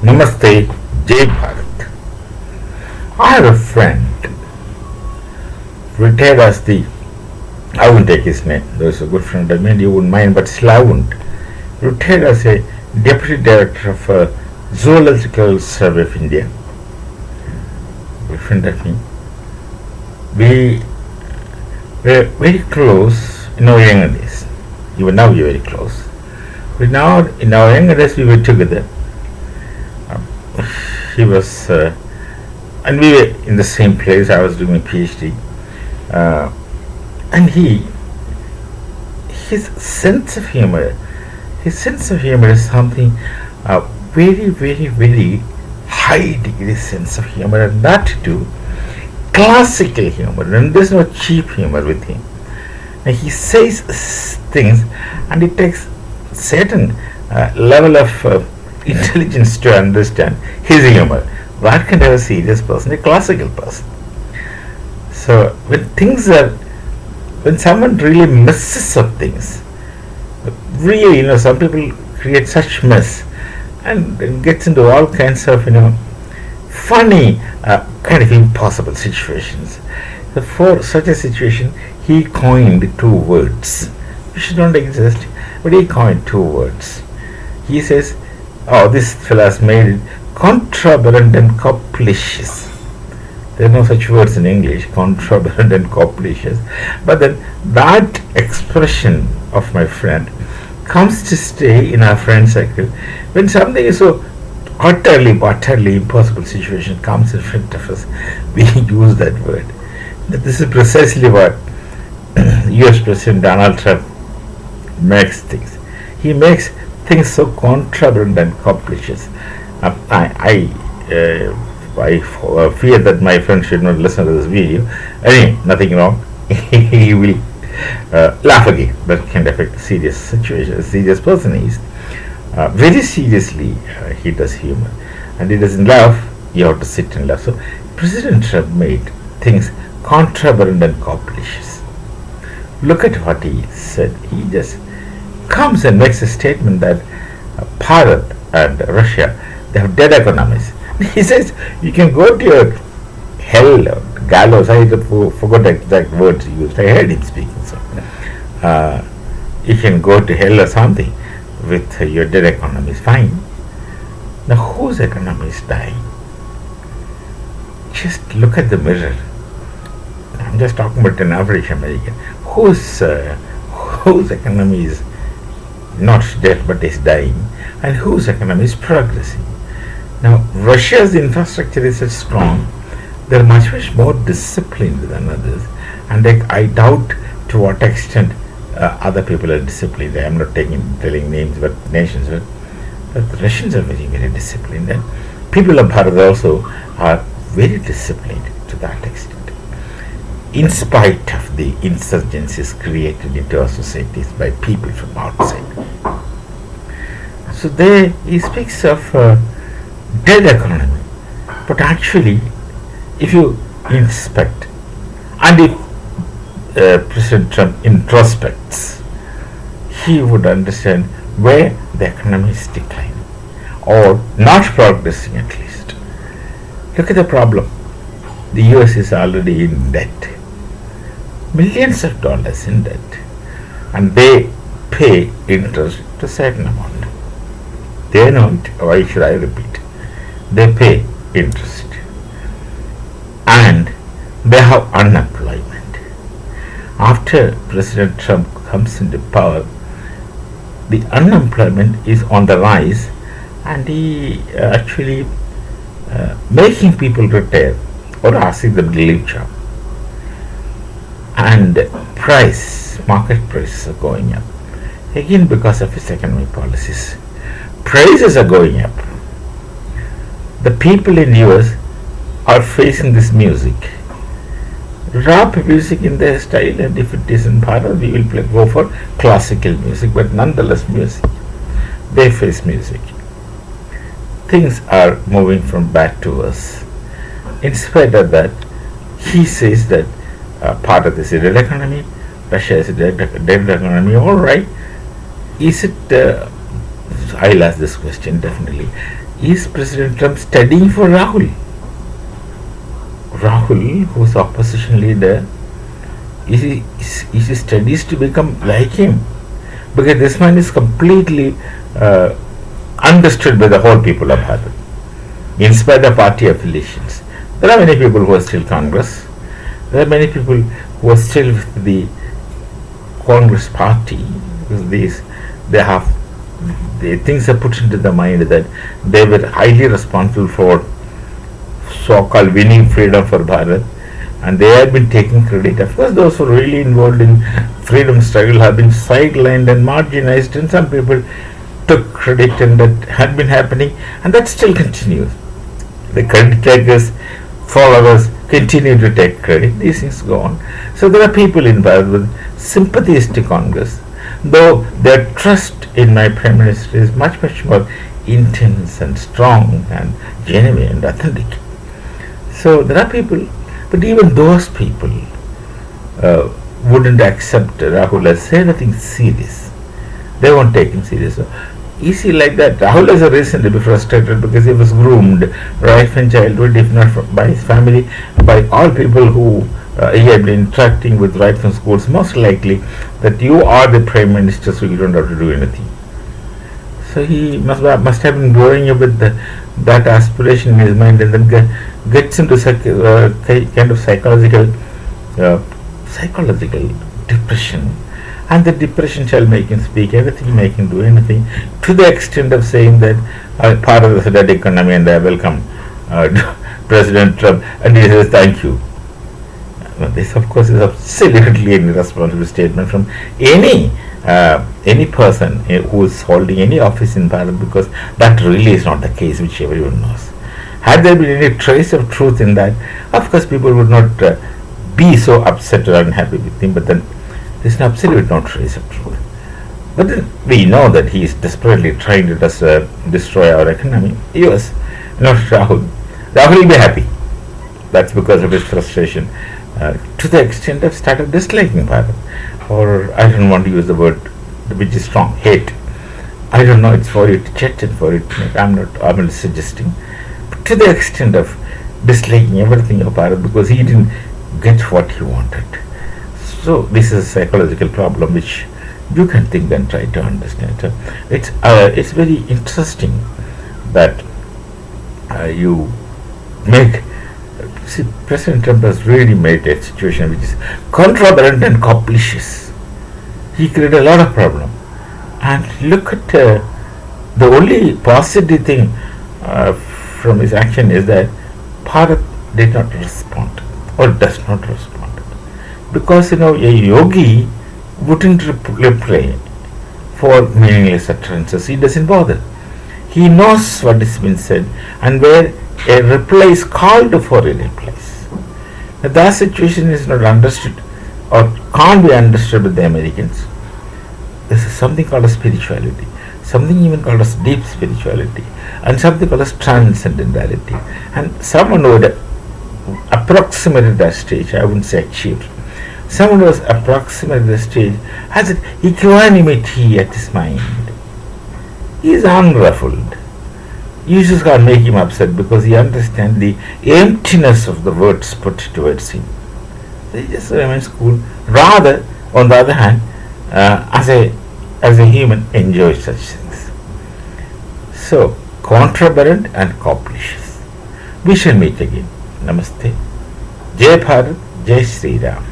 Namaste, Jai Bharat. I have a friend, retired as I won't take his name, though he's a good friend of mine, you wouldn't mind, but still I wouldn't. Retired as a Deputy Director of Zoological Survey of India. Good friend of me. We were very close in our younger days. Even now we are very close. But now, in our younger days, we were together. He was, and we were in the same place. I was doing a PhD, and his sense of humor is something very, very, very high degree sense of humor, and that too classical humor, and there's no cheap humor with him. Now he says things, and it takes certain level of intelligence to understand his humor. That kind of a serious person, a classical person. So when someone really messes up things, really, some people create such mess and gets into all kinds of, funny, kind of impossible situations. So for such a situation, he coined two words which don't exist, but he coined two words. He says, "Oh, this fellow has made it contraband and coplicious." There are no such words in English, contraband and coplicious. But then that expression of my friend comes to stay in our friend circle when something is so utterly impossible situation comes in front of us. We use that word. This is precisely what US President Donald Trump makes things. He makes things so contraband and coplicious. I fear that my friend should not listen to this video. Anyway, nothing wrong. He will laugh again. That kind of a serious situation, a serious person he is. Very seriously, he does humor, and he doesn't laugh. You have to sit and laugh. So, President Trump made things contraband and coplicious. Look at what he said. He just comes and makes a statement that Bharat and Russia, they have dead economies. He says you can go to your hell or gallows. I forgot the exact words he used. I heard him speaking. So you can go to hell or something with your dead economies. Fine. Now whose economy is dying? Just look at the mirror. I'm just talking about an average American. Whose economy is not dead but is dying, and whose economy is progressing? Now, Russia's infrastructure is such strong, they're much more disciplined than others, and I doubt to what extent other people are disciplined. I am not telling names but nations, but the Russians are very, very disciplined, and people of Bharat also are very disciplined to that extent, in spite of the insurgencies created into our societies by people from outside. So he speaks of dead economy, but actually, if you inspect, and if President Trump introspects, he would understand where the economy is declining, or not progressing at least. Look at the problem. The US is already in debt, millions of dollars in debt, and they pay interest to a certain amount. They know it. Why should I repeat? They pay interest, and they have unemployment. After President Trump comes into power, the unemployment is on the rise, and he actually making people retire or asking them to leave job. And market prices are going up, again because of his economic policies. Prices are going up. The people in US are facing this music, rap music in their style, and if it is in Bharat, we will go for classical music, but nonetheless music. They face music. Things are moving from bad to worse. In spite of that, he says that Bharat is a dead economy, Russia is a dead economy. All right, is it? I'll ask this question definitely. is President Trump studying for Rahul? Rahul, who's opposition leader, is he studies to become like him? Because this man is completely understood by the whole people of Bharat, in spite of party affiliations. There are many people who are still Congress. There are many people who are still with the Congress party. They have the things are put into the mind that they were highly responsible for so-called winning freedom for Bharat, and they have been taking credit. Of course, those who are really involved in freedom struggle have been sidelined and marginalized, and some people took credit, and that had been happening, and that still continues. The credit takers, followers continue to take credit. These things go on. So there are people in Bharat with sympathies to Congress, though their trust in my Prime Minister is much, much more intense and strong and genuine and authentic. So there are people, but even those people wouldn't accept Rahul as anything serious. They won't take him serious. So easy like that. Rahul has a reason to be frustrated because he was groomed right from childhood, if not by his family, by all people who he had been interacting with right from schools. Most likely that you are the Prime Minister, so you don't have to do anything. So he must have been growing up with that aspiration in his mind, and then gets into kind of psychological depression, and the depression shall make him speak anything, make him do anything, to the extent of saying that part of the dead economy, and I welcome President Trump, and he says thank you. This, of course, is absolutely an irresponsible statement from any person who is holding any office in Bharat, because that really is not the case, which everyone knows. Had there been any trace of truth in that, of course, people would not be so upset or unhappy with him, but then there's absolutely no trace of truth. But then we know that he is desperately trying to destroy our economy. Yes, not Rahul. Rahul will be happy. That's because of his frustration. To the extent I've started disliking Bharat, or I don't want to use the word which is strong, hate. I don't know, it's for you to check and for it to make. I'm not suggesting. But to the extent of disliking everything of Bharat because he didn't get what he wanted. So this is a psychological problem which you can think and try to understand. So it's very interesting that you make. See, President Trump has really made a situation which is contraband and capricious. He created a lot of problem. And look at the only positive thing from his action is that Bharat did not respond or does not respond. Because, a yogi wouldn't reply for meaningless utterances. He doesn't bother. He knows what has been said, and where a reply is called for a reply. Now, that situation is not understood or can't be understood by the Americans. This is something called as spirituality, something even called as deep spirituality, and something called as transcendentality. And someone who had approximated that stage, I wouldn't say achieved, someone who was approximated the stage has an equanimity at his mind. He is unruffled. You just can't make him upset because he understands the emptiness of the words put towards him. He just remains cool. Rather, on the other hand, as a human, enjoys such things. So, contraband and capricious. We shall meet again. Namaste. Jai Bharat, Jai Sri Ram.